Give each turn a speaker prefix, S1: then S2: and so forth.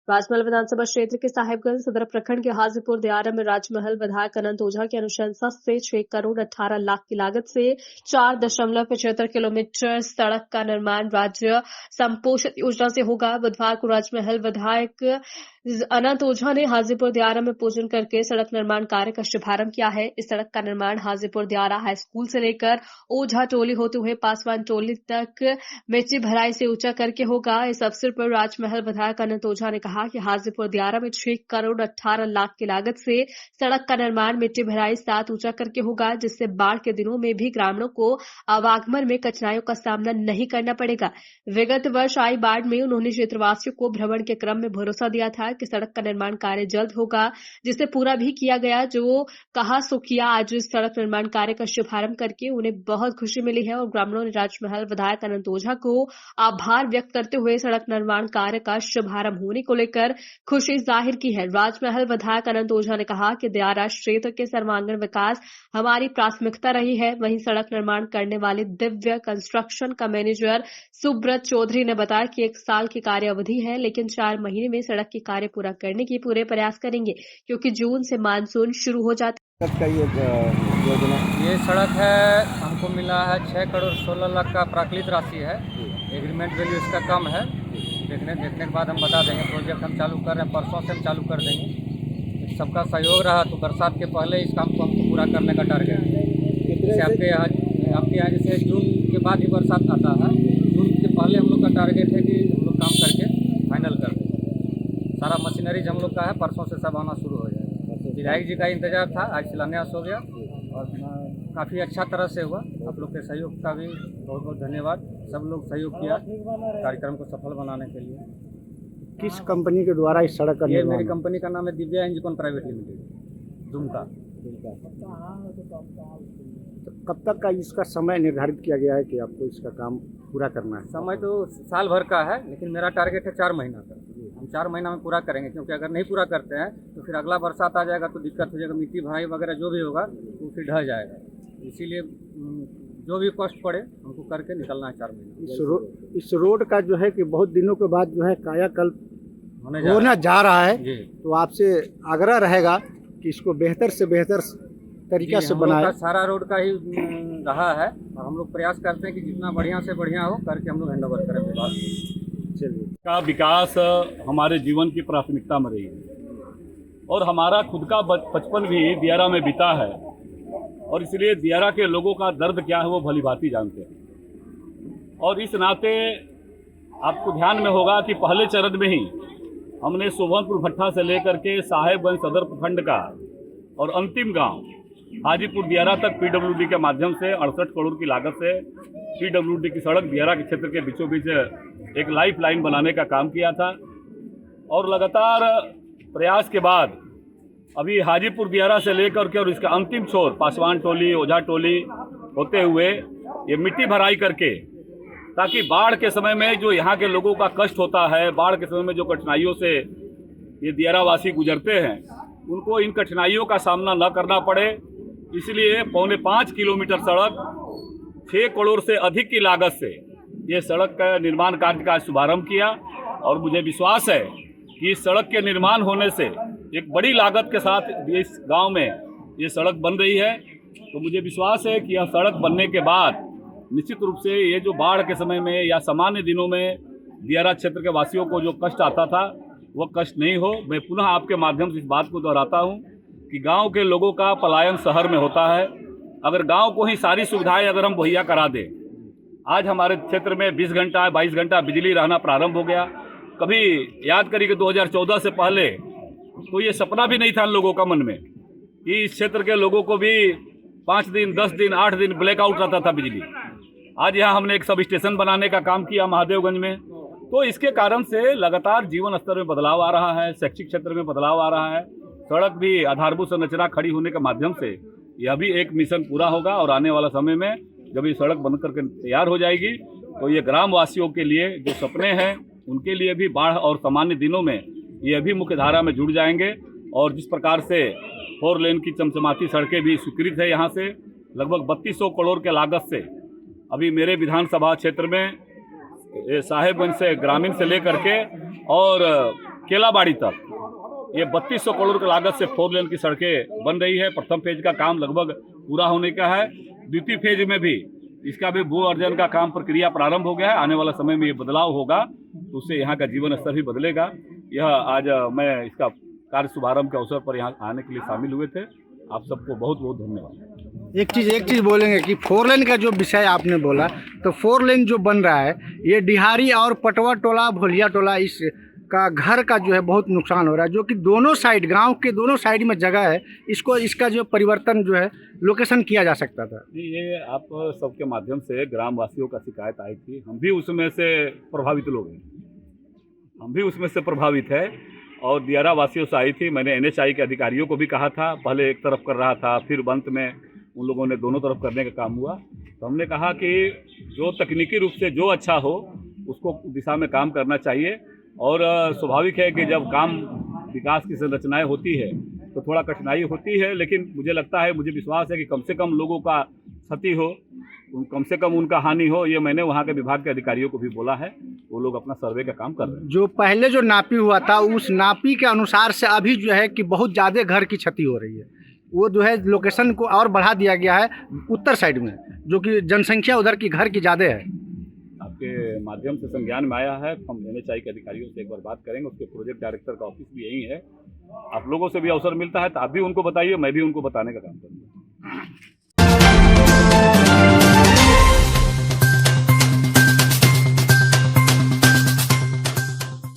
S1: राजमहल विधानसभा क्षेत्र के साहेबगंज सदर प्रखंड के हाजीपुर दियारा में राजमहल विधायक अनंत ओझा की अनुशंसा से 6 करोड़ 18 लाख की लागत से 4.75 किलोमीटर सड़क का निर्माण राज्य संपोषित योजना से होगा। बुधवार को राजमहल विधायक अनंत ओझा ने हाजीपुर दियारा में पूजन करके सड़क निर्माण कार्य का शुभारंभ किया है। इस सड़क का निर्माण हाजीपुर दियारा हाई स्कूल से लेकर ओझा टोली होते हुए पासवान टोली तक मिट्टी भराई से ऊंचा करके होगा। इस अवसर पर राजमहल विधायक अनंत ओझा ने कहा कि हाजीपुर दियारा में 6 करोड़ 18 लाख की लागत से सड़क का निर्माण मिट्टी भराई 7 ऊंचा करके होगा, जिससे बाढ़ के दिनों में भी ग्रामीणों को आवागमन में कठिनाइयों का सामना नहीं करना पड़ेगा। विगत वर्ष आई बाढ़ में उन्होंने क्षेत्रवासियों को भ्रमण के क्रम में भरोसा दिया था कि सड़क का निर्माण कार्य जल्द होगा, जिसे पूरा भी किया गया। जो कहा सो किया। आज इस सड़क निर्माण कार्य का शुभारंभ करके उन्हें बहुत खुशी मिली है और ग्रामीणों ने राजमहल विधायक अनंत ओझा को आभार व्यक्त करते हुए सड़क निर्माण कार्य का शुभारंभ होने को लेकर खुशी जाहिर की है। राजमहल विधायक अनंत ओझा ने कहा कि दियारा क्षेत्र के सर्वांगीण विकास हमारी प्राथमिकता रही है। वहीं सड़क निर्माण करने वाले दिव्य कंस्ट्रक्शन का मैनेजर सुब्रत चौधरी ने बताया कि 1 साल की कार्य अवधि है, लेकिन 4 महीने में सड़क की कार्य पूरा करने की पूरे प्रयास करेंगे, क्योंकि जून से मानसून शुरू हो जाता है।
S2: ये सड़क है, हमको मिला है 6 करोड़ 16 लाख का प्राकृतिक राशि है। एग्रीमेंट वैल्यू इसका कम है। देखने के बाद हम बता देंगे। प्रोजेक्ट हम चालू कर रहे हैं, परसों से हम चालू कर देंगे। सबका सहयोग रहा तो बरसात के पहले इस काम को हमको पूरा करने का टारगेट है। जैसे आपके यहाँ जैसे जून के बाद ही बरसात आता है, जून के पहले हम लोग का टारगेट है कि हम लोग काम करके फाइनल कर दें। सारा मशीनरीज हम लोग का है, परसों से सब आना शुरू हो जाएगा। विधायक जी का इंतजार था, आज शिलान्यास हो गया और काफ़ी अच्छा तरह से हुआ। आप लोग के सहयोग का भी बहुत बहुत धन्यवाद। सब लोग सहयोग किया कार्यक्रम को सफल बनाने के लिए।
S3: किस कंपनी के द्वारा इस सड़क का
S2: ये
S3: निर्माण?
S2: मेरी कंपनी का नाम है दिव्या इंजीकॉन प्राइवेट लिमिटेड, दुमका।
S3: तो कब तक का इसका समय निर्धारित किया गया है कि आपको इसका काम पूरा करना है?
S2: समय तो साल भर का है, लेकिन मेरा टारगेट है 4 महीना का। हम 4 महीना में पूरा करेंगे, क्योंकि अगर नहीं पूरा करते हैं तो फिर अगला बरसात आ जाएगा तो दिक्कत हो जाएगा। मिट्टी भराई वगैरह जो भी होगा वो फिर ढह जाएगा। इसीलिए जो भी कष्ट पड़े हमको करके निकलना है 4 महीने।
S3: इस रोड का जो है कि बहुत दिनों के बाद जो है कायाकल्प होना जा रहा है, तो आपसे आग्रह रहेगा कि इसको बेहतर से बेहतर तरीका से बनाए।
S2: सारा रोड का ही रहा है और हम लोग प्रयास करते हैं कि जितना बढ़िया से बढ़िया हो करके हम लोग हैंड ओवर करें विभाग।
S3: चलिए,
S4: का विकास हमारे जीवन की प्राथमिकता में रही है और हमारा खुद का बचपन भी दियारा में बीता है और इसलिए दियारा के लोगों का दर्द क्या है वो भली भांति जानते हैं। और इस नाते आपको ध्यान में होगा कि पहले चरण में ही हमने शोभनपुर भट्ठा से लेकर के साहेबगंज सदर प्रखंड का और अंतिम गांव हाजीपुर दियारा तक पीडब्ल्यूडी के माध्यम से 68 करोड़ की लागत से पीडब्ल्यूडी की सड़क दियारा के क्षेत्र के बीचों बीच एक लाइफ लाइन बनाने का काम किया था। और लगातार प्रयास के बाद अभी हाजीपुर दियारा से लेकर के और इसका अंतिम छोर पासवान टोली ओझा टोली होते हुए ये मिट्टी भराई करके, ताकि बाढ़ के समय में जो यहाँ के लोगों का कष्ट होता है, बाढ़ के समय में जो कठिनाइयों से ये दियारा वासी गुजरते हैं, उनको इन कठिनाइयों का सामना न करना पड़े, इसलिए 4.25 किलोमीटर सड़क 6 करोड़ से अधिक की लागत से ये सड़क का निर्माण कार्य का शुभारंभ किया। और मुझे विश्वास है कि इस सड़क के निर्माण होने से एक बड़ी लागत के साथ इस गांव में ये सड़क बन रही है। तो मुझे विश्वास है कि यह सड़क बनने के बाद निश्चित रूप से ये जो बाढ़ के समय में या सामान्य दिनों में दियारा क्षेत्र के वासियों को जो कष्ट आता था वो कष्ट नहीं हो। मैं पुनः आपके माध्यम से इस बात को दोहराता हूँ कि गांव के लोगों का पलायन शहर में होता है। अगर गांव को ही सारी सुविधाएं अगर हम मुहैया करा दें, आज हमारे क्षेत्र में 20 घंटा 22 घंटा बिजली रहना प्रारंभ हो गया। कभी याद करिए कि 2014 से पहले तो ये सपना भी नहीं था लोगों का मन में कि इस क्षेत्र के लोगों को भी 5 दिन 10 दिन 8 दिन ब्लैकआउट रहता था बिजली। आज यहाँ हमने एक सब स्टेशन बनाने का काम किया महादेवगंज में। तो इसके कारण से लगातार जीवन स्तर में बदलाव आ रहा है, शैक्षिक क्षेत्र में बदलाव आ रहा है। सड़क भी आधारभूत संरचना खड़ी होने के माध्यम से यह भी एक मिशन पूरा होगा और आने वाला समय में जब ये सड़क बन करके तैयार हो जाएगी तो ये ग्राम वासियों के लिए जो सपने हैं उनके लिए भी बाढ़ और सामान्य दिनों में ये भी मुख्य धारा में जुड़ जाएंगे। और जिस प्रकार से 4 लेन की चमचमाती सड़कें भी स्वीकृत है, यहाँ से लगभग 3200 करोड़ के लागत से अभी मेरे विधानसभा क्षेत्र में साहेबगंज से ग्रामीण से लेकर के और केलाबाड़ी तक ये 3200 करोड़ की लागत से 4 लेन की सड़कें बन रही है। प्रथम फेज का काम लगभग पूरा होने का है। द्वितीय फेज में भी इसका भी भू अर्जन का काम प्रक्रिया प्रारंभ हो गया है। आने वाला समय में ये बदलाव होगा तो उससे यहाँ का जीवन स्तर भी बदलेगा। यह आज मैं इसका कार्य शुभारंभ के अवसर पर यहाँ आने के लिए शामिल हुए थे। आप सबको बहुत बहुत धन्यवाद।
S3: एक चीज़ बोलेंगे कि 4 लेन का जो विषय आपने बोला, तो 4 लेन जो बन रहा है ये डिहारी और पटवा टोला भोलिया टोला इस का घर का जो है बहुत नुकसान हो रहा है, जो कि दोनों साइड गांव के दोनों साइड में जगह है। इसका जो परिवर्तन जो है लोकेशन किया जा सकता था।
S4: ये आप सबके माध्यम से ग्रामवासियों का शिकायत आई थी, हम भी उसमें से प्रभावित लोग हैं, हम भी उसमें से प्रभावित है। और दियारा वासियों से आई थी, मैंने NHI के अधिकारियों को भी कहा था। पहले एक तरफ कर रहा था, फिर अंत में उन लोगों ने दोनों तरफ करने का काम हुआ। तो हमने कहा कि जो तकनीकी रूप से जो अच्छा हो उसको दिशा में काम करना चाहिए। और स्वाभाविक है कि जब काम विकास की संरचनाएं होती है तो थोड़ा कठिनाई होती है, लेकिन मुझे लगता है, मुझे विश्वास है कि कम से कम लोगों का क्षति हो, कम से कम उनका हानि हो। ये मैंने वहाँ के विभाग के अधिकारियों को भी बोला है, वो लोग अपना सर्वे का काम कर रहे हैं।
S3: जो पहले जो नापी हुआ था उस नापी के अनुसार से अभी जो है कि बहुत ज़्यादा घर की क्षति हो रही है। वो जो है लोकेशन को और बढ़ा दिया गया है उत्तर साइड में, जो कि जनसंख्या उधर की घर की ज़्यादा है।
S4: आपके माध्यम से संज्ञान में आया है, हम NHI के अधिकारियों से एक बार बात करेंगे। उसके प्रोजेक्ट डायरेक्टर का ऑफिस भी यही है। आप लोगों से भी अवसर मिलता है तो आप भी उनको बताइए, मैं भी उनको बताने का काम करूँगा।